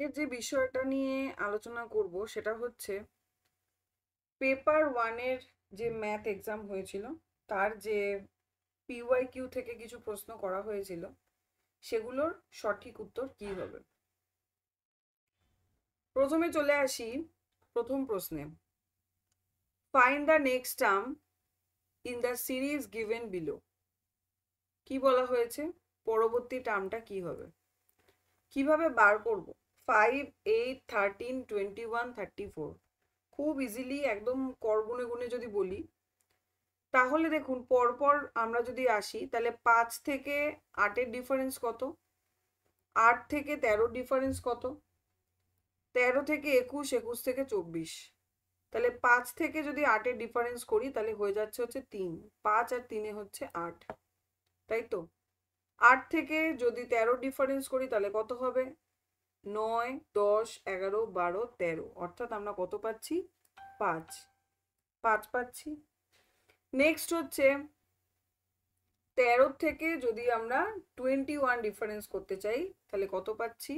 আজকে যে বিষয়টা নিয়ে আলোচনা করব সেটা হচ্ছে পেপার 1-এর যে ম্যাথ এক্সাম হয়েছিল তার যে পিওয়াইকিউ থেকে কিছু প্রশ্ন করা হয়েছিল সেগুলোর সঠিক উত্তর কি হবে। প্রথমে চলে আসি প্রথম প্রশ্নে। Find the next term in the series given below. কি বলা হয়েছে? পরবর্তী টার্মটা কি হবে, কিভাবে বার করব? 5, 8, 13, 21, 34 খুব ইজিলি একদম কর গুনে গুনে যদি বলি তাহলে দেখুন পরপর আমরা যদি আসি তাহলে 5 থেকে 8-এর ডিফারেন্স কত, 8 থেকে 13 ডিফারেন্স কত, 13 থেকে 21, 21 থেকে 24। তাহলে 5 থেকে যদি 8-এর ডিফারেন্স করি তাহলে হয়ে যাচ্ছে হচ্ছে 3, 5 আর 3 হচ্ছে 8, তাই তো। 8 থেকে যদি 13 ডিফারেন্স করি তাহলে কত হবে? 9, 10, 11, 12, 13, অর্থাৎ আমরা কত পাচ্ছি? 5 পাচ্ছি। নেক্সট হচ্ছে 13 থেকে যদি আমরা 21 ডিফারেন্স করতে চাই তাহলে কত পাচ্ছি?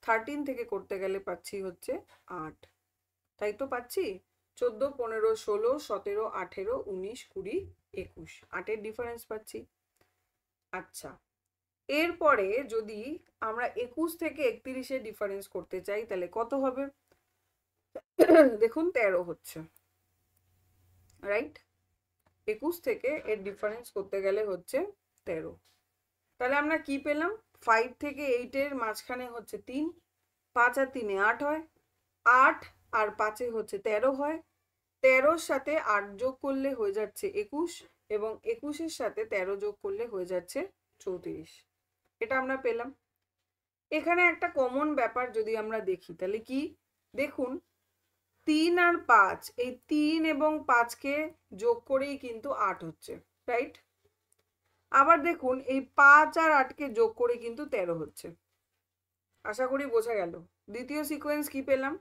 13 থেকে করতে গেলে পাচ্ছি হচ্ছে 8, তাই তো পাচ্ছি 14, 15, 16, 17, 18, 19, 20, 21, 8-এর ডিফারেন্স পাচ্ছি। আচ্ছা, এরপরে যদি আমরা 21 থেকে 31-এর ডিফারেন্স করতে চাই তাহলে কত হবে? দেখুন 13 হচ্ছে, রাইট? 21 থেকে এর ডিফারেন্স করতে গেলে হচ্ছে 13। তাহলে আমরা কি পেলাম? 5 থেকে 8-এর মাঝখানে হচ্ছে 3, 5 আর 3-এ 8 হয়, 8 আর 5-এ হচ্ছে 13 হয়, 13-র সাথে 8 যোগ করলে হয়ে যাচ্ছে 21, এবং 21-এর সাথে 13 যোগ করলে হয়ে যাচ্ছে 34। এটা আমরা পেলাম। এখানে একটা কমন ব্যাপার যদি আমরা দেখি তাহলে কি দেখুন, 3 আর 5, এই 3 এবং 5-কে যোগ করেই কিন্তু 8 হচ্ছে, রাইট? আবার দেখুন এই 5 আর 8-কে যোগ করে কিন্তু 13 হচ্ছে। আশা করি বোঝা গেল। দ্বিতীয় সিকোয়েন্স কি পেলাম?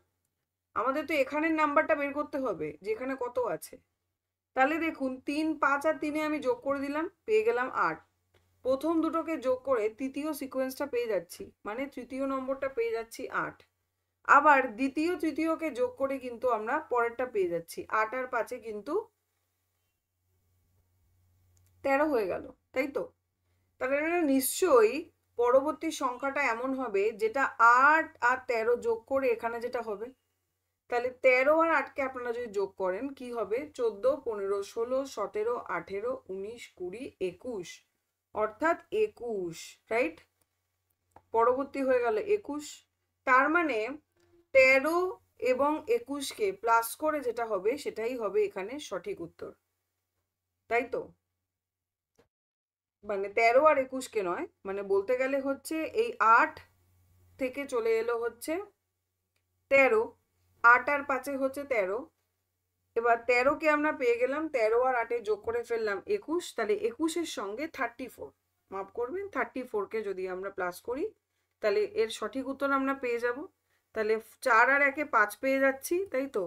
আমাদের তো এখানের নাম্বারটা বের করতে হবে যে এখানে কত আছে। তাহলে দেখুন 3, 5 আর 3-এ আমি যোগ করে দিলাম, পেয়ে গেলাম 8। প্রথম দুটোকে যোগ করে তৃতীয় সিকোয়েন্সটা পেয়ে যাচ্ছি, মানে তৃতীয় নম্বরটা পেয়ে যাচ্ছি 8। আবার দ্বিতীয় তৃতীয়কে যোগ করে কিন্তু আমরা পরেরটা পেয়ে যাচ্ছি, 8 আর 5-এ কিন্তু 13 হয়ে গেল, তাই তো। তাহলে নিশ্চয়ই পরবর্তী সংখ্যাটা এমন হবে যেটা 8 আর 13 যোগ করে এখানে যেটা হবে। তাহলে 13 আর 8-কে আপনারা যদি যোগ করেন কি হবে? 14, 15, 16, 17, 18, 19, 20, 21, অর্থাৎ 21, রাইট? পরবর্তী হয়ে গেল 21। তার মানে 13 এবং 21-কে প্লাস করে যেটা হবে সেটাই হবে এখানে সঠিক উত্তর, তাই তো। মানে 13 আর 21-কে নয়, মানে বলতে গেলে হচ্ছে এই 8 থেকে চলে এলো হচ্ছে 13, 8 আর 5-এ হচ্ছে 13। এবার 13-কে আমরা পেয়ে গেলাম, 13 আর 8-এ যোগ করে ফেললাম 21, তাহলে 21-এর সঙ্গে 34, মাফ করবেন 34-কে যদি আমরা প্লাস করি তাহলে এর সঠিক উত্তর আমরা পেয়ে যাব। তাহলে 4 আর 1-এ 5 পেয়ে যাচ্ছি, তাই তো।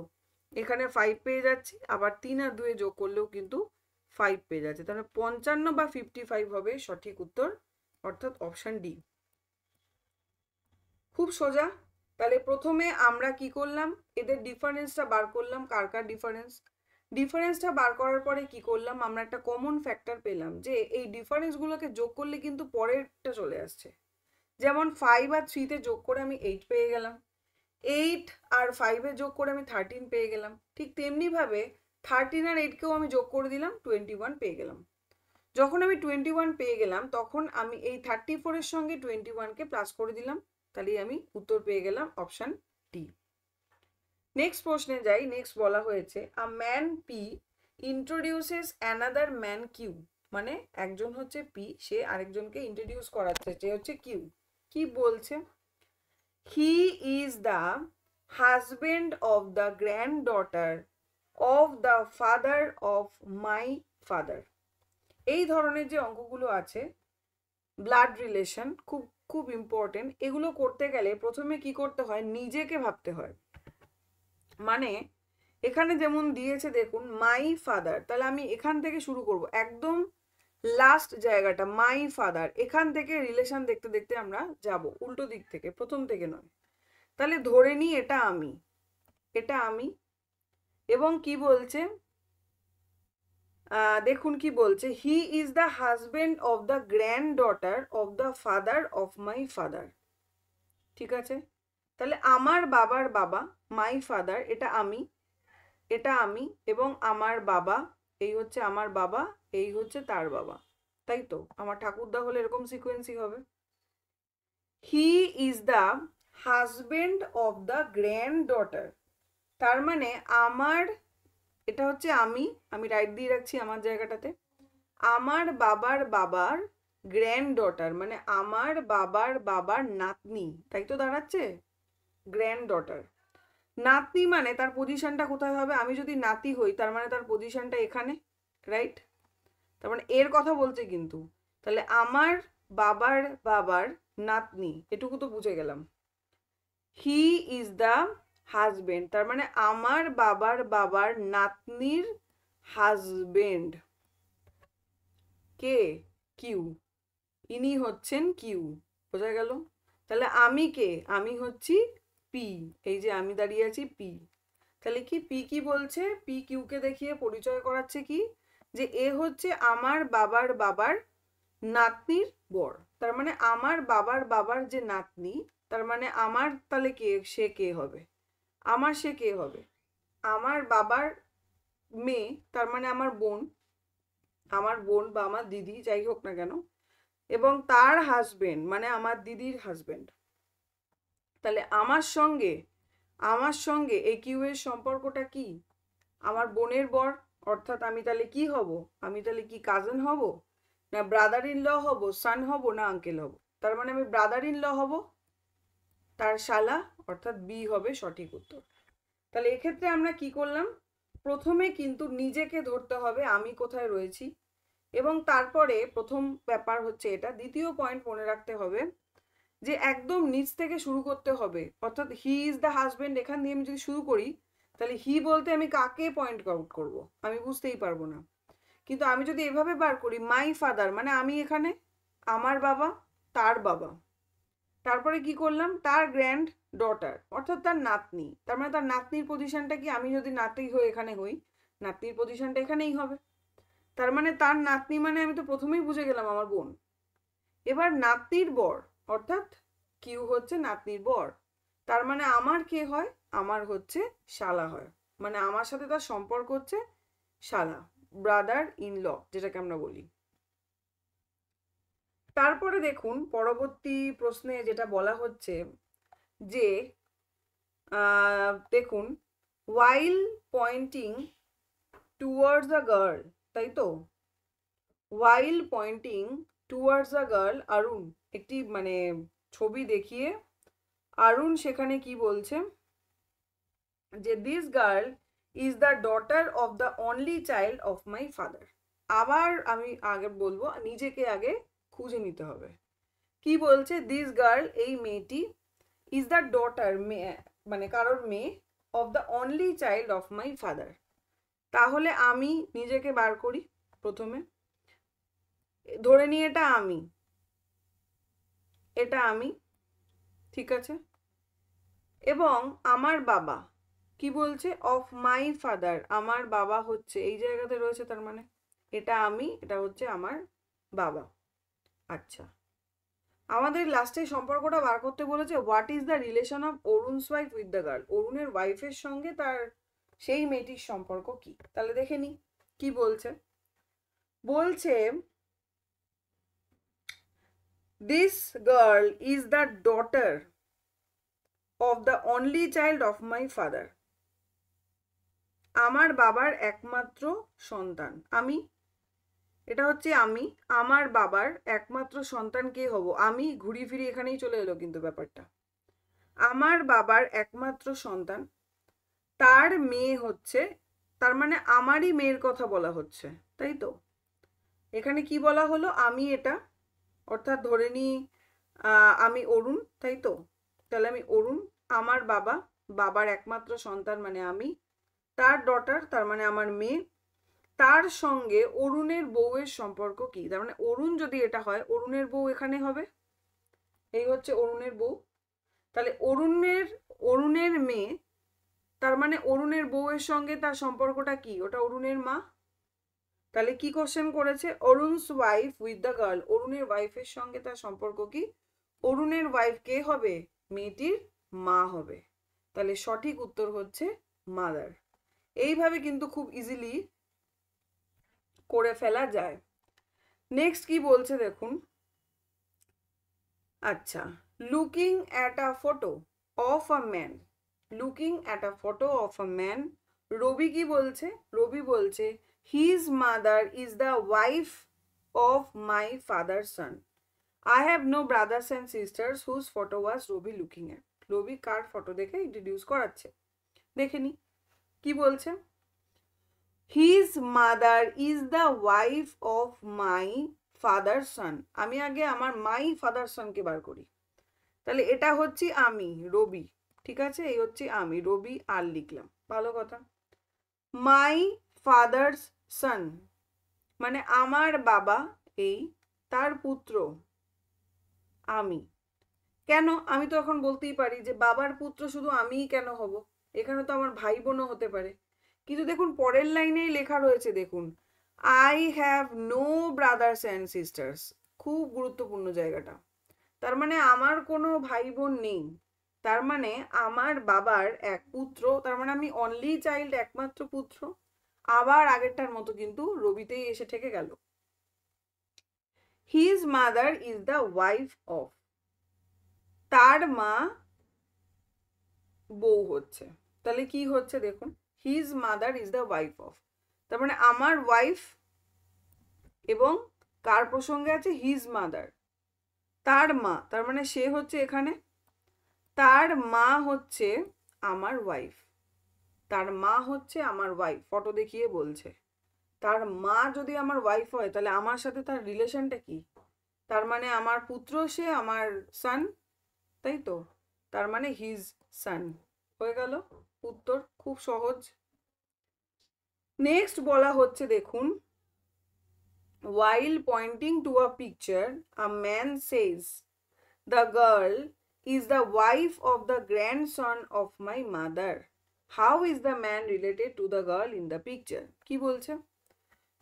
এখানে 5 পেয়ে যাচ্ছি, আবার 3 আর 2-এ যোগ করলেও কিন্তু 5 পেয়ে যাচ্ছে। তাহলে 55 বা 55 হবে সঠিক উত্তর, অর্থাৎ অপশন ডি। খুব সোজা। তাহলে প্রথমে আমরা কি করলাম? এদের ডিফারেন্সটা বার করলাম। কার কার ডিফারেন্স? ডিফারেন্সটা বার করার পরে কি করলাম? আমরা একটা কমন ফ্যাক্টর পেলাম যে এই ডিফারেন্সগুলোকে যোগ করলে কিন্তু পরেরটা চলে আসছে। যেমন 5 আর 3-তে যোগ করে আমি 8 পেয়ে গেলাম, 8 আর 5-এ যোগ করে আমি 13 পেয়ে গেলাম। ঠিক তেমনিভাবে 13 আর 8-কেও আমি যোগ করে দিলাম, 21 পেয়ে গেলাম। যখন আমি 21 পেয়ে গেলাম তখন আমি এই 34-এর সঙ্গে 21-কে প্লাস করে দিলাম, তাহলেই আমি উত্তর পেয়ে গেলাম অপশন ডি। নেক্সট প্রশ্নে যাই। নেক্সট বলা হয়েছে a man P introduces another man Q, মানে একজন হচ্ছে পি, সে আরেকজনকে ইন্ট্রোডিউস করাচ্ছে, যে হচ্ছে কিউ। কি বলছে? He is the husband of the granddaughter of the father of my father. এই ধরনের যে অঙ্কগুলো আছে, ব্লাড রিলেশন, খুব খুব ইম্পর্টেন্ট। এগুলো করতে গেলে প্রথমে কি করতে হয়? নিজেকে ভাবতে হয়। মানে এখানে যেমন দিয়েছে দেখুন মাই ফাদার, তাহলে আমি এখান থেকে শুরু করব, একদম লাস্ট জায়গাটা মাই ফাদার, এখান থেকে রিলেশন দেখতে দেখতে আমরা যাব উল্টো দিক থেকে, প্রথম থেকে নয়। তাহলে ধরে নিই এটা আমি, এটা আমি। এবং কি বলছে, দেখুন কি বলছে, he is the husband of the grand daughter of the father of my father. ঠিক আছে, তাহলে আমার বাবার বাবা, মাই ফাদার, এটা আমি, এটা আমি, এবং আমার বাবা, এই হচ্ছে আমার বাবা, এই হচ্ছে তার বাবা, তাই তো? আমার ঠাকুরদা হলে এরকম সিকোয়েন্সই হবে। হি is the husband of the grand daughter, তার মানে আমার, এটা হচ্ছে আমি রাইট দিয়ে রাখছি আমার জায়গাটাতে, আমার বাবার বাবার গ্র্যান্ড ডটার, মানে আমার বাবার বাবার নাতনি, তাই তো দাঁড়াচ্ছে গ্র্যান্ড ডটার। নাতনি মানে তার পজিশনটা কোথায় হবে? আমি যদি নাতি হই তার মানে তার পজিশনটা এখানে, রাইট? তার মানে এর কথা বলছে কিন্তু। তাহলে আমার বাবার বাবার নাতনি, এটুকু তো বুঝে গেলাম। হি ইজ দ্য হাজবেন্ড, তার মানে আমার বাবার বাবার নাতনির হাজবেন্ড। কে? কিউ। ইনি হচ্ছেন কিউ, বোঝা গেল? তাহলে আমি কে? আমি হচ্ছি পি, এই যে আমি দাঁড়িয়ে আছি পি। তাহলে কি পি কি বলছে? পি কিউকে দেখিয়ে পরিচয় করাচ্ছে কি, যে এ হচ্ছে আমার বাবার বাবার নাতনির বর। তার মানে আমার বাবার বাবার যে নাতনি, তার মানে আমার তাহলে কে, সে কে হবে? আমার সে কে হবে? আমার বাবার মেয়ে, তার মানে আমার বোন, আমার বোন বা আমার দিদি যাই হোক না কেন, এবং তার হাজবেন্ড মানে আমার দিদির হাজবেন্ড। তাহলে আমার সঙ্গে এই কিউ এর সম্পর্কটা কি? আমার বোনের বর, অর্থাৎ আমি তাহলে কি হব? আমি তাহলে কি কাজিন হব, না ব্রাদার ইন ল হব, সান হব, না আঙ্কেল হব? তার মানে আমি ব্রাদার ইন ল হব, তার শালা, অর্থাৎ বি হবে সঠিক উত্তর। তাহলে এক্ষেত্রে আমরা কি করলাম? প্রথমে কিন্তু নিজেকে ধরতে হবে আমি কোথায় রয়েছি, এবং তারপরে প্রথম ব্যাপার হচ্ছে এটা। দ্বিতীয় পয়েন্ট মনে রাখতে হবে যে একদম নিচ থেকে শুরু করতে হবে, অর্থাৎ হি ইজ দ্য হাজবেন্ড এখান দিয়ে আমি যদি শুরু করি, তাহলে হি বলতে আমি কাকে পয়েন্ট আউট করব? আমি বুঝতেই পারবো না। কিন্তু আমি যদি এভাবে বার করি মাই ফাদার, মানে আমি এখানে আমার বাবা, তার বাবা, তারপরে কি করলাম তার গ্র্যান্ড ডটার, অর্থাৎ তার নাতনি, তার মানে তার নাতনির পজিশনটা কি? আমি যদি নাতি হয়ে এখানে হই, নাতনির পজিশনটা এখানেই হবে। তার মানে তার নাতনি মানে আমি তো প্রথমেই বুঝে গেলাম আমার বোন। এবার নাতনির বর, অর্থাৎ কিউ হচ্ছে নাতনির বর, তার মানে আমার কে হয়? আমার হচ্ছে শালা হয়, মানে আমার সাথে তার সম্পর্ক হচ্ছে শালা, ব্রাদার ইন ল যেটাকে আমরা বলি। তারপরে দেখুন পরবর্তী প্রশ্নে যেটা বলা হচ্ছে যে দেখুন while pointing towards a girl, তাই তো? while pointing towards a girl, অরুণ একটি মানে ছবি দেখিয়ে অরুণ সেখানে কি বলছে, যে this girl is the daughter of the only child of my father। আবার আমি আগে বলবো, নিজেকে আগে খুঁজে নিতে হবে। কি বলছে? দিস গার্ল, এই মেয়েটি, ইজ দ্য ডটার, মানে কারোর মেয়ে, of the only child of my father. তাহলে আমি নিজেকে বার করি প্রথমে, ধরে নিই এটা আমি, এটা আমি, ঠিক আছে? এবং আমার বাবা কি বলছে? অফ মাই ফাদার, আমার বাবা হচ্ছে এই জায়গাতে রয়েছে, তার মানে এটা আমি, এটা হচ্ছে আমার বাবা। আচ্ছা, আমাদের লাস্টে সম্পর্কটা বার করতে বলেছে what is the relation of Arun's wife with the girl, অরুণের ওয়াইফের সঙ্গে তার সেই মেয়েটির সম্পর্ক কি। তাহলে দেখে নি কি বলছে। বলছে this girl is the daughter of the only child of my father, আমার বাবার একমাত্র সন্তান আমি, এটা হচ্ছে আমি, আমার বাবার একমাত্র সন্তান কে হব? আমি, ঘুরি ফিরি এখানেই চলে এলো কিন্তু ব্যাপারটা। আমার বাবার একমাত্র সন্তান, তার মেয়ে হচ্ছে, তার মানে আমারই মেয়ের কথা বলা হচ্ছে, তাই তো? এখানে কি বলা হলো? আমি এটা, অর্থাৎ ধরে নি আমি অরুণ, তাই তো? তাহলে আমি অরুণ, আমার বাবা, বাবার একমাত্র সন্তান মানে আমি, তার ডটার তার মানে আমার মেয়ে, তার সঙ্গে অরুণের বউয়ের সম্পর্ক কি? তার মানে অরুণ যদি এটা হয়, অরুণের বউ এখানে হবে, এই হচ্ছে অরুণের বউ। তাহলে অরুণের মেয়ে, তার মানে অরুণের বউয়ের সঙ্গে তার সম্পর্কটা কি? ওটা অরুণের মা। তাহলে কি কোশ্চেন করেছে? অরুণস ওয়াইফ উইথ দ্য গার্ল, অরুণের ওয়াইফের সঙ্গে তার সম্পর্ক কি? অরুণের ওয়াইফ কে হবে? মেয়েটির মা হবে। তাহলে সঠিক উত্তর হচ্ছে মাদার। এইভাবে কিন্তু খুব ইজিলি করে ফেলা যায়। নেক্সট কি বলছে দেখুন। আচ্ছা, looking at a photo of a man, looking at a photo of a man, Robi কি বলছে? রবি বলছে his mother is the wife of my father son. I have no brothers and sisters whose photo was Robi looking at. Robi কার photo দেখে introduce করাচ্ছে, দেখে নি কি বলছে। His mother is the wife of my father son. আমি আগে আমার মাই ফাদার সনকে বার করি। তাহলে এটা হচ্ছে আমি রবি, ঠিক আছে, এই হচ্ছে আমি রবি, আর লিখলাম, ভালো কথা। মাই ফাদার্স সন মানে আমার বাবা, এই তার পুত্র আমি। কেন? আমি তো এখন বলতেই পারি যে বাবার পুত্র শুধু আমিই কেন হব, এখানে তো আমার ভাই বোনও হতে পারে। কিন্তু দেখুন পরের লাইনেই লেখা রয়েছে, দেখুন I have no brothers and sisters, খুব গুরুত্বপূর্ণ জায়গাটা। তার মানে আমার কোনো ভাই বোন নেই, তার মানে আমার বাবার এক পুত্র, তার মানে আমি অনলি চাইল্ড, একমাত্র পুত্র। আবার আগেরটার মতো কিন্তু রবিতেই এসে ঠেকে গেল। His mother is the wife of, তার মা বউ হচ্ছে। তাহলে কি হচ্ছে দেখুন, his mother is the wife of, তার মানে আমার ওয়াইফ এবং কার প্রসঙ্গে আছে? হিজ মাদার, তার মা, তার মানে সে হচ্ছে এখানে, তার মা হচ্ছে আমার ওয়াইফ, তার মা হচ্ছে আমার ওয়াইফ, ফটো দেখিয়ে বলছে তার মা যদি আমার ওয়াইফ হয় তাহলে আমার সাথে তার রিলেশনটা কি? তার মানে আমার পুত্র, সে আমার সান, তাই তো, তার মানে হিজ সান। হয়ে গেল উত্তর, খুব সহজ। নেক্সট বলা হচ্ছে দেখুন, while pointing to a picture a man says the girl is the wife of the grandson of my mother. How is the man related to the girl in the picture? কি বলছে?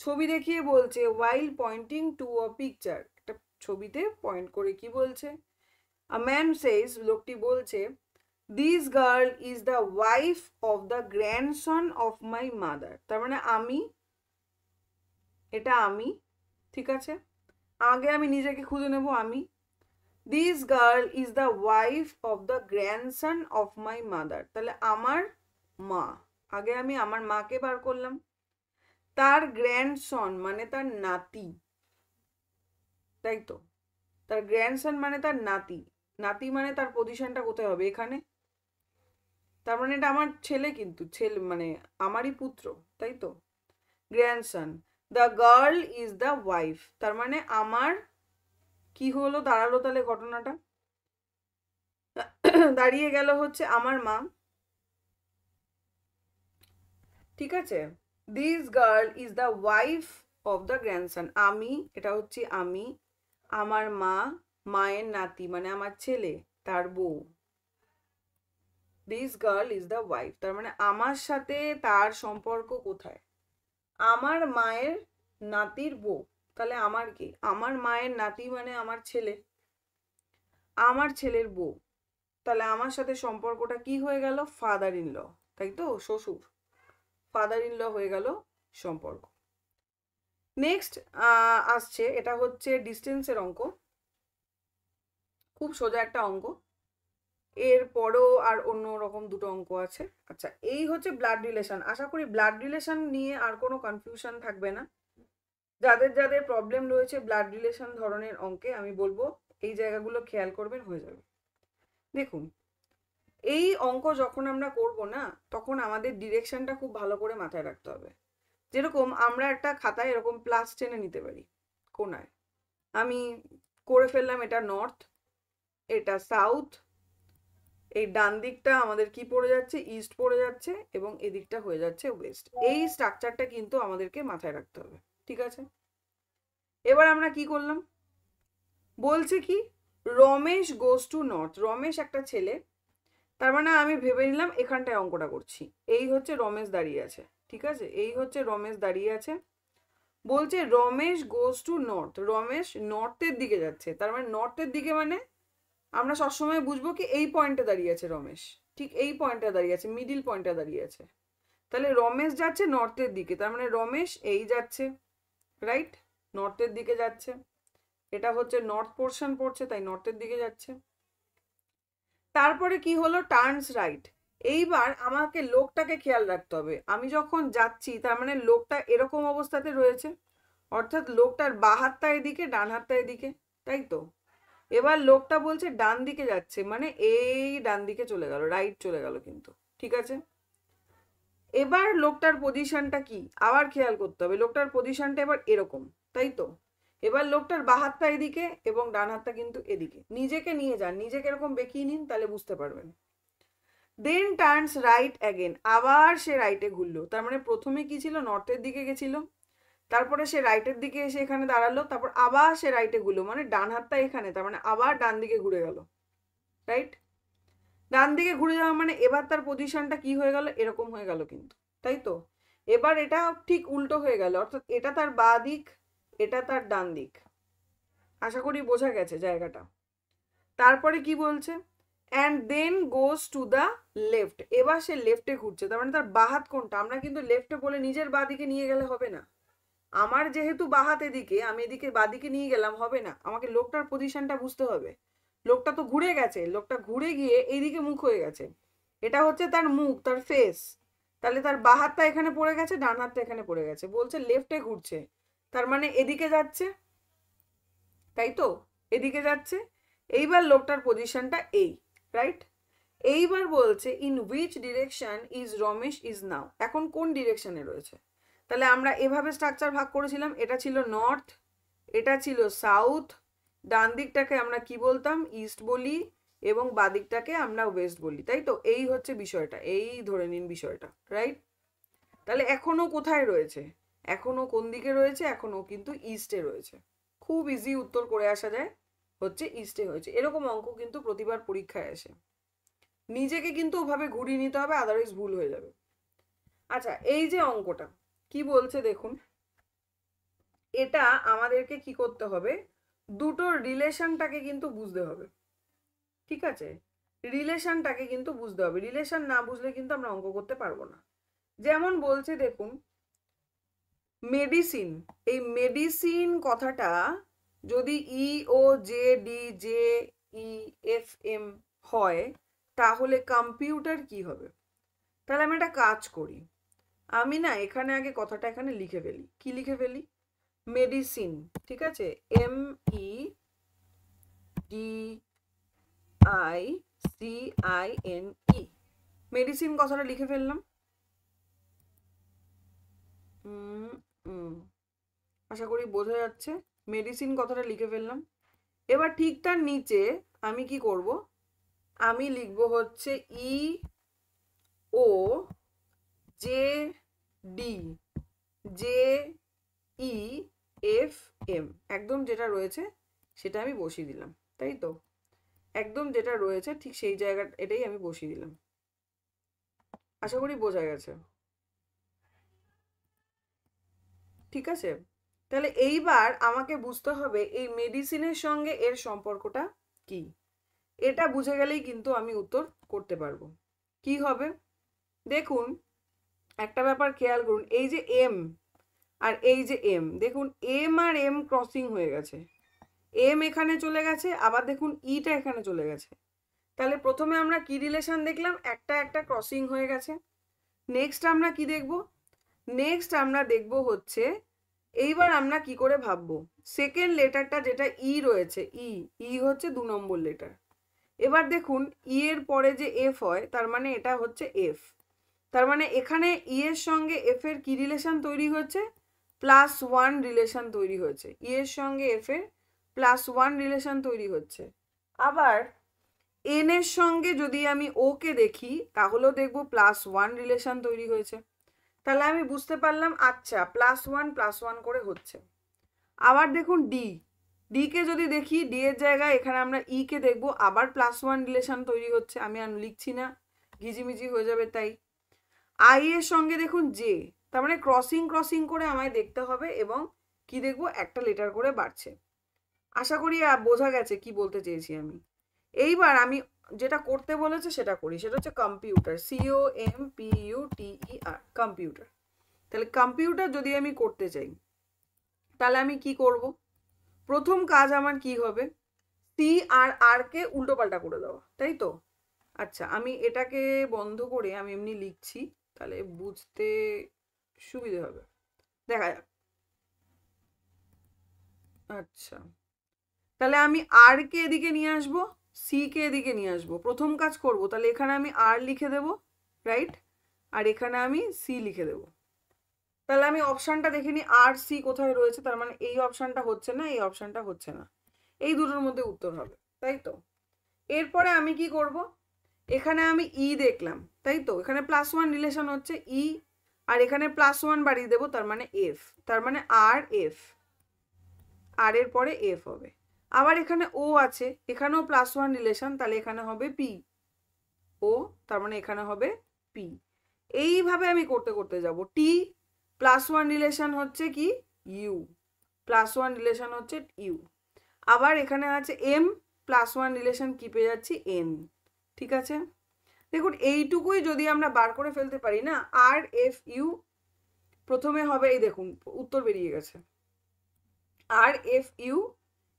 ছবি দেখিয়ে বলছে while pointing to a picture, একটা ছবিতে point করে কি বলছে? A man says, লোকটি বলছে this girl is the wife of the grandson of my mother. তার মানে আমি, এটা আমি, ঠিক আছে, আগে আমি নিজেকে খুঁজে নেব আমি। this girl is the wife of the grandson of my mother, তাহলে আমার মা, আগে আমি আমার মাকে বার করলাম। তার গ্র্যান্ডসন মানে তার নাতি, তাই তো, তার গ্র্যান্ডসন মানে তার নাতি, নাতি মানে তার পজিশনটা কোথায় হবে? এখানে। তার মানে এটা আমার ছেলে, কিন্তু ছেলে মানে আমারই পুত্র, তাই তো, grandson. The girl is the wife, তার মানে আমার কি হলো, দাঁড়ালো তাহলে ঘটনাটা, দাঁড়িয়ে গেল হচ্ছে আমার মা, ঠিক আছে। This girl is the wife of the grandson, আমি, এটা হচ্ছে আমি, আমার মা, মায়ের নাতি মানে আমার ছেলে, তার বউ। This girl is the wife, তার মানে আমার সাথে তার সম্পর্ক কোথায়? আমার মায়ের নাতির বউ, তাহলে আমার কি? আমার মায়ের নাতি মানে আমার ছেলে, আমার ছেলের বউ, তাহলে আমার সাথে সম্পর্কটা কি হয়ে গেল? ফাদার ইন ল, তাই তো, শ্বশুর, ফাদার ইন ল হয়ে গেল সম্পর্ক। নেক্সট আসছে, এটা হচ্ছে ডিস্টেন্সের অঙ্ক, খুব সোজা একটা অঙ্ক, এর পরও আর অন্য রকম দুটো অঙ্ক আছে। আচ্ছা, এই হচ্ছে ব্লাড রিলেশন। আশা করি ব্লাড রিলেশন নিয়ে আর কোনো কনফিউশন থাকবে না। যাদের যাদের প্রবলেম রয়েছে ব্লাড রিলেশন ধরনের অঙ্কে, আমি বলবো এই জায়গাগুলো খেয়াল করবেন, হয়ে যাবে। দেখুন, এই অঙ্ক যখন আমরা করব না, তখন আমাদের ডিরেকশনটা খুব ভালো করে মাথায় রাখতে হবে। যেরকম আমরা একটা খাতায় এরকম প্লাস টেনে নিতে পারি কোনায়, আমি করে ফেললাম এটা নর্থ, এটা সাউথ, এই ডান দিকটা আমাদের কি পড়ে যাচ্ছে? ইস্ট পড়ে যাচ্ছে, এবং এদিকটা হয়ে যাচ্ছে ওয়েস্ট। এই স্ট্রাকচারটা কিন্তু আমাদেরকে মাথায় রাখতে হবে, ঠিক আছে। এবার আমরা কি করলাম? বলছে কি Ramesh goes to north, Ramesh একটা ছেলে, তার মানে আমি ভেবে নিলাম এখানটায় অঙ্কটা করছি। এই হচ্ছে রমেশ দাঁড়িয়ে আছে, ঠিক আছে, এই হচ্ছে রমেশ দাঁড়িয়ে আছে। বলছে Ramesh goes to north, Ramesh নর্থের দিকে যাচ্ছে, তার মানে নর্থের দিকে মানে আমরা সবসময় বুঝবো কি এই পয়েন্টে দাঁড়িয়ে আছে রমেশ, ঠিক এই পয়েন্টে দাঁড়িয়ে আছে, মিডিল পয়েন্টে দাঁড়িয়ে আছে। তাহলে রমেশ যাচ্ছে নর্থের দিকে, তার মানে রমেশ এই যাচ্ছে, রাইট, নর্থের দিকে যাচ্ছে। এটা হচ্ছে নর্থ পোর্শন পড়ছে, তাই নর্থের দিকে যাচ্ছে। তারপরে কি হলো, টার্নস রাইট। এইবার আমাকে লোকটাকে খেয়াল রাখতে হবে, আমি যখন যাচ্ছি তার মানে লোকটা এরকম অবস্থাতে রয়েছে, অর্থাৎ লোকটার বাঁ হাতটা এদিকে, ডান হাতটা এদিকে, তাই তো। এবার লোকটা বলছে ডান দিকে যাচ্ছে, মানে এই ডান দিকে চলে গেল, রাইট চলে গেল কিন্তু, ঠিক আছে। এবার লোকটার পজিশনটা কি আবার খেয়াল করতে হবে, লোকটার পজিশনটা এবার এরকম, তাই তো। এবার লোকটার বাঁ হাতটা এদিকে এবং ডান হাতটা কিন্তু এদিকে, নিজেকে নিয়ে যান, নিজেকে এরকম বেঁকিয়ে নিন, তাহলে বুঝতে পারবেন। দেন টার্নস রাইট অ্যাগেন, আবার সে রাইটে ঘুরলো, তার মানে প্রথমে কি ছিল, নর্থের দিকে গেছিল, তারপরে সে রাইটের দিকে এসে এখানে দাঁড়ালো, তারপর আবার সে রাইটে ঘুরলো, মানে ডান হাতটা এখানে, তার মানে আবার ডান দিকে ঘুরে গেল, রাইট। ডান দিকে ঘুরে যাওয়া মানে এবার তার পজিশনটা কি হয়ে গেল, এরকম হয়ে গেল কিন্তু, তাই তো। এবার এটা ঠিক উল্টো হয়ে গেল, অর্থাৎ এটা তার বাঁ দিক, এটা তার ডান দিক। আশা করি বোঝা গেছে জায়গাটা। তারপরে কি বলছে, and then goes to the left, এবার সে লেফটে ঘুরছে, তার মানে তার বাঁ হাত কোনটা, আমরা কিন্তু লেফটে বলে নিজের বাঁ দিকে নিয়ে গেলে হবে না, আমার যেহেতু বাঁ হাত এদিকে, আমি এদিকে বাঁ দিকে নিয়ে গেলাম হবে না, আমাকে লোকটার পজিশনটা বুঝতে হবে। লোকটা তো ঘুরে গেছে, লোকটা ঘুরে গিয়ে এইদিকে মুখ হয়ে গেছে, এটা হচ্ছে তার মুখ, তার ফেস, তাহলে তার বাঁ হাতটা এখানে পড়ে গেছে, ডান হাতটা এখানে পড়ে গেছে, বলছে লেফটে ঘুরছে, তার মানে এদিকে যাচ্ছে, তাই তো, এদিকে যাচ্ছে। এইবার লোকটার পজিশনটা এই, রাইট। এইবার বলছে in which direction is Ramesh is now, এখন কোন ডিরেকশনে রয়েছে। তাহলে আমরা এভাবে স্ট্রাকচার ভাগ করেছিলাম, এটা ছিল নর্থ, এটা ছিল সাউথ, ডান দিকটাকে আমরা কি বলতাম, ইস্ট বলি, এবং বাঁ দিকটাকে আমরা ওয়েস্ট বলি, তাই তো। এই হচ্ছে বিষয়টা, এই ধরে নিন বিষয়টা, রাইট। তাহলে এখনো কোথায় রয়েছে, এখনো কোন দিকে রয়েছে, এখনো কিন্তু ইস্টে রয়েছে। খুব ইজি উত্তর করে আসা যায়, হচ্ছে ইস্টে হয়েছে। এরকম অঙ্ক কিন্তু প্রতিবার পরীক্ষায় আসে, নিজেকে কিন্তু ওভাবে ঘুরিয়ে নিতে হবে, আদারওয়াইজ ভুল হয়ে যাবে। আচ্ছা, এই যে অঙ্কটা কি বলছে দেখুন, এটা আমাদেরকে কি করতে হবে, দুটোর রিলেশনটাকে কিন্তু বুঝতে হবে, ঠিক আছে, রিলেশনটাকে কিন্তু বুঝতে হবে, রিলেশন না বুঝলে কিন্তু আমরা অঙ্ক করতে পারবো না। যেমন বলছে দেখুন, মেডিসিন, এই মেডিসিন কথাটা যদি E O J D J E F M হয়, তাহলে কম্পিউটার কি হবে। তাহলে আমি একটা কাজ করি, আমি না এখানে আগে কথাটা এখানে লিখে ফেলি, কি লিখে ফেলি, মেডিসিন, ঠিক আছে, M E D I C I N E, medicine কথাটা লিখে ফেললাম। আশা করি বোঝা যাচ্ছে, মেডিসিন কথাটা লিখে ফেললাম। এবার ঠিক তার নিচে আমি কি করব, আমি লিখব হচ্ছে E O J D J E F M, একদম যেটা রয়েছে সেটা আমি বসিয়ে দিলাম, তাই তো, একদম যেটা রয়েছে ঠিক সেই জায়গা এটাই আমি বসিয়ে দিলাম। আশা করি বোঝা গেছে, ঠিক আছে। তাহলে এইবার আমাকে বুঝতে হবে এই মেডিসিনের সঙ্গে এর সম্পর্কটা কি, এটা বুঝে গেলেই কিন্তু আমি উত্তর করতে পারবো। কি হবে দেখুন, একটা ব্যাপার খেয়াল করুন, এই যে এম আর এই যে এম, দেখুন এম আর এম ক্রসিং হয়ে গেছে, এম এখানে চলে গেছে, আবার দেখুন ইটা এখানে চলে গেছে। তাহলে প্রথমে আমরা কি রিলেশন দেখলাম, একটা একটা ক্রসিং হয়ে গেছে। নেক্সট আমরা কি দেখব, নেক্সট আমরা দেখব হচ্ছে, এইবার আমরা কি করে ভাববো, সেকেন্ড লেটারটা যেটা ই রয়েছে, ই হচ্ছে 2 নম্বর লেটার। এবার দেখুন ই এর পরে যে এফ হয়, তার মানে এটা হচ্ছে এফ, তার মানে এখানে ই এর সঙ্গে এফ এর কি রিলেশন তৈরি হচ্ছে, +1 রিলেশন তৈরি হয়েছে, ই এর সঙ্গে এফ এর +1 রিলেশন তৈরি হচ্ছে। আবার এন এর সঙ্গে যদি আমি ও কে দেখি, তাহলেও দেখবো +1 রিলেশন তৈরি হয়েছে। তাহলে আমি বুঝতে পারলাম, আচ্ছা +1 +1 করে হচ্ছে। আবার দেখুন ডি, ডি কে যদি দেখি, ডি এর জায়গায় এখানে আমরা ই কে দেখবো, আবার +1 রিলেশন তৈরি হচ্ছে, আমি আর লিখছি না, ঘিজিমিজি হয়ে যাবে তাই। আই এর সঙ্গে দেখুন জে, তার মানে ক্রসিং ক্রসিং করে আমায় দেখতে হবে এবং কি দেখবো, একটা লেটার করে বাড়ছে। আশা করি বোঝা গেছে কি বলতে চেয়েছি আমি। এইবার আমি যেটা করতে বলেছে সেটা করি, সেটা হচ্ছে কম্পিউটার, COMPUTER, কম্পিউটার। তাহলে কম্পিউটার যদি আমি করতে চাই তাহলে আমি কি করব, প্রথম কাজ আমার কি হবে, সি আর আর কে উল্টো পাল্টা করে দেওয়া, তাই তো। আচ্ছা, আমি এটাকে বন্ধ করে আমি এমনি লিখছি, তাহলে বুঝতে সুবিধে হবে, দেখা যাক। আচ্ছা, তাহলে আমি আর কে এদিকে নিয়ে আসবো, সি কে এদিকে নিয়ে আসবো, প্রথম কাজ করব, তাহলে এখানে আমি আর লিখে দেব, রাইট, আর এখানে আমি সি লিখে দেব। তাহলে আমি অপশানটা দেখে নিই আর সি কোথায় রয়েছে, তার মানে এই অপশানটা হচ্ছে না, এই অপশানটা হচ্ছে না, এই দুটোর মধ্যে উত্তর হবে, তাই তো। এরপরে আমি কি করব, এখানে আমি ই দেখলাম, তাই তো, এখানে +1 রিলেশন হচ্ছে ই, আর এখানে +1 বাড়িয়ে দেবো, তার মানে এফ, তার মানে আর এফ, আর এর পরে এফ হবে। আবার এখানে ও আছে, এখানেও +1 রিলেশন, তাহলে এখানে হবে পি, ও, তার মানে এখানে হবে পি। এইভাবে আমি করতে করতে যাব। টি +1 রিলেশন হচ্ছে কি, ইউ, +1 রিলেশন হচ্ছে ইউ। আবার এখানে আছে এম, +1 রিলেশন কি পেয়ে যাচ্ছি, এন। ঠিক আছে, দেখুন এইটুকুই যদি আমরা বার করে ফেলতে পারি না, আর এফ ইউ প্রথমে হবে, এই দেখুন উত্তর বেরিয়ে গেছে, আর এফ ইউ,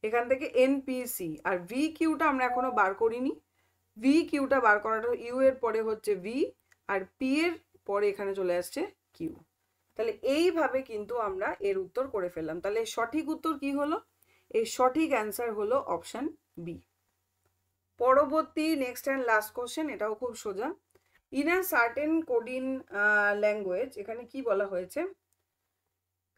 এখান থেকে এনপিসি, আর ভি কিউটা আমরা এখনো বার করিনি, ভি কিউটা বার করাটা, ইউ এর পরে হচ্ছে ভি, আর পি এর পরে এখানে চলে আসছে কিউ। তাহলে এইভাবে কিন্তু আমরা এর উত্তর করে ফেললাম। তাহলে সঠিক উত্তর কি হলো, এই সঠিক অ্যান্সার হলো অপশন বি। পরবর্তী নেক্সট অ্যান্ড লাস্ট কোশ্চেন, এটাও খুব সোজা। In a certain codeine language, এখানে কি বলা হয়েছে,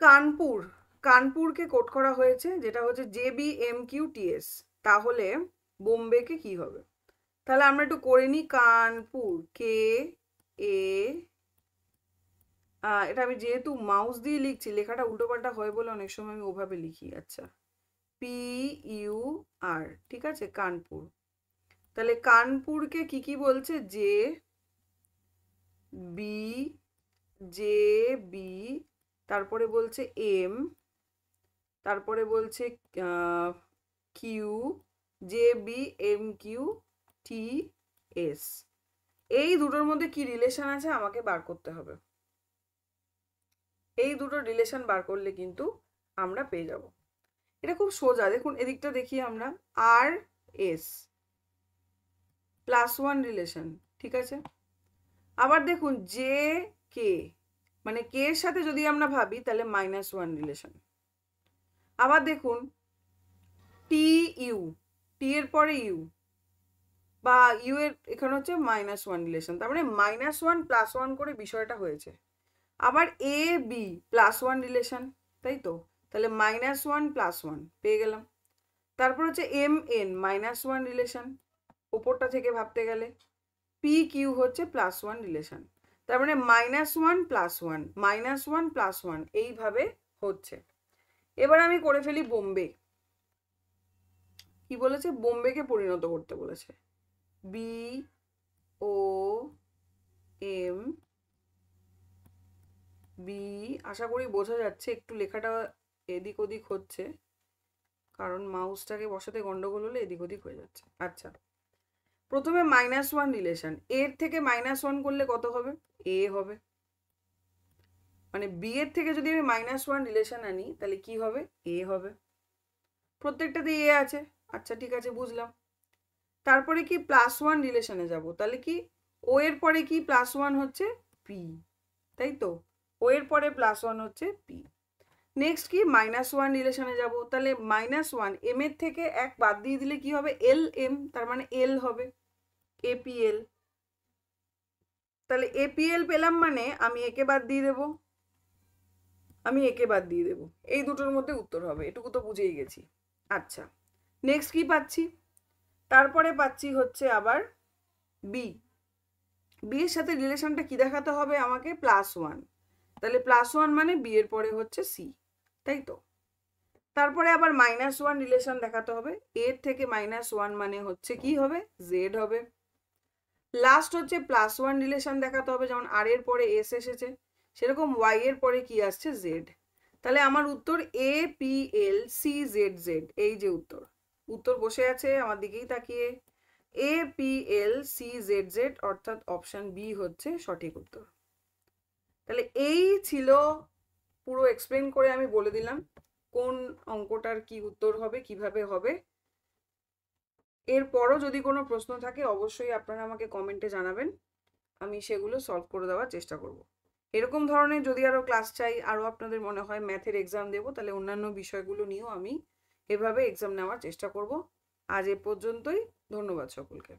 কানপুর, কানপুরকে কোড করা হয়েছে যেটা হচ্ছে JBMQTS, তাহলে বোম্বেকে কি হবে। তাহলে আমরা একটু করে নিই, কানপুর, কে এ, এটা আমি যেহেতু মাউস দিয়ে লিখছি, লেখাটা উল্টোপাল্টা হয় বলে অনেক সময় আমি ওভাবে লিখি। আচ্ছা, PUR, ঠিক আছে, কানপুর। তাহলে কানপুরকে কি কি বলছে, জে বি, তারপরে বলছে এম, তারপরে বলছে কিউ, JBMQTS। এই দুটোর মধ্যে কি রিলেশন আছে আমাকে বার করতে হবে, এই দুটো রিলেশন বার করলে কিন্তু আমরা পেয়ে যাব। এটা খুব সোজা, দেখুন এদিকটা দেখি আমরা, আর এস +1 রিলেশন, ঠিক আছে। আবার দেখুন জে কে, মানে কে এর সাথে যদি আমরা ভাবি তাহলে -1 রিলেশন। আবার দেখুন টি ইউ, টি এর পরে ইউ, বা ইউ এর এখানে হচ্ছে -1 রিলেশন, তার মানে -1 +1 করে বিষয়টা হয়েছে। আবার এ বি +1 রিলেশন, তাই তো, তাহলে -1 +1 পেয়ে গেলাম। তারপর হচ্ছে এম এন -1 রিলেশন, ওপরটা থেকে ভাবতে গেলে। পি কিউ হচ্ছে +1 রিলেশন, তার মানে -1 +1 -1 +1 এইভাবে হচ্ছে। এবার আমি করে ফেলি বোম্বে, কি বলেছে, বোম্বেকে পরিণত করতে বলেছে, BOM বি, আশা করি বোঝা যাচ্ছে, একটু লেখাটা এদিক ওদিক হচ্ছে কারণ মাউসটাকে বসাতে গন্ডগোল হলে এদিক ওদিক হয়ে যাচ্ছে। আচ্ছা, প্রথমে -1 রিলেশন, এর থেকে -1 করলে কত হবে, এ হবে, মানে বি এর থেকে যদি আমি -1 রিলেশন আনি তাহলে কি হবে, এ হবে, প্রত্যেকটাতে এ আছে। আচ্ছা ঠিক আছে, বুঝলাম। তারপরে কি +1 রিলেশনে যাব, তাহলে কি ও এর পরে কি +1 হচ্ছে পি, তাই তো, ও এর পরে +1 হচ্ছে পি। নেক্সট কি -1 রিলেশনে যাব, তাহলে -1 এম এর থেকে এক বাদ দিয়ে দিলে কি হবে, এল এম, তার মানে এল হবে, APL। তাহলে APL পেলাম, মানে আমি একে বাদ দিয়ে দেবো, আমি একে বাদ দিয়ে দেবো, এই দুটোর মধ্যে উত্তর হবে, এটুকু তো বুঝেই গেছি। আচ্ছা, নেক্সট কি পাচ্ছি, তারপরে পাচ্ছি হচ্ছে আবার বি, বি এর সাথে রিলেশনটা কি দেখাতে হবে আমাকে, +1, তাহলে +1 মানে বি এর পরে হচ্ছে সি, তাই তো। তারপরে আবার -1 রিলেশন দেখাতে হবে। এর থেকে -1 মানে হচ্ছে কি হবে, জেড হবে। লাস্ট হচ্ছে +1 রিলেশন দেখাতে হবে, যেমন আর এর পরে এস এসেছে, সেরকম ওয়াই এর পরে কি আসছে, জেড। তাহলে আমার উত্তর APLCZZ। এই যে উত্তর, উত্তর বসে আছে আমার দিকেই তাকিয়ে, APLCZZ, অর্থাৎ অপশন বি হচ্ছে সঠিক উত্তর। তাহলে এই ছিল, পুরো এক্সপ্লেন করে আমি বলে দিলাম কোন অঙ্কটার কি উত্তর হবে, কিভাবে হবে। এরপরও যদি কোনো প্রশ্ন থাকে অবশ্যই আপনারা আমাকে কমেন্টে জানাবেন, আমি সেগুলো সলভ করে দেওয়ার চেষ্টা করব। এরকম ধরনের যদি আরও ক্লাস চাই, আরও আপনাদের মনে হয় ম্যাথের এক্সাম দেবো, তাহলে অন্যান্য বিষয়গুলো নিয়েও আমি এভাবে এক্সাম নেওয়ার চেষ্টা করব। আজ এ পর্যন্তই, ধন্যবাদ সকলকে।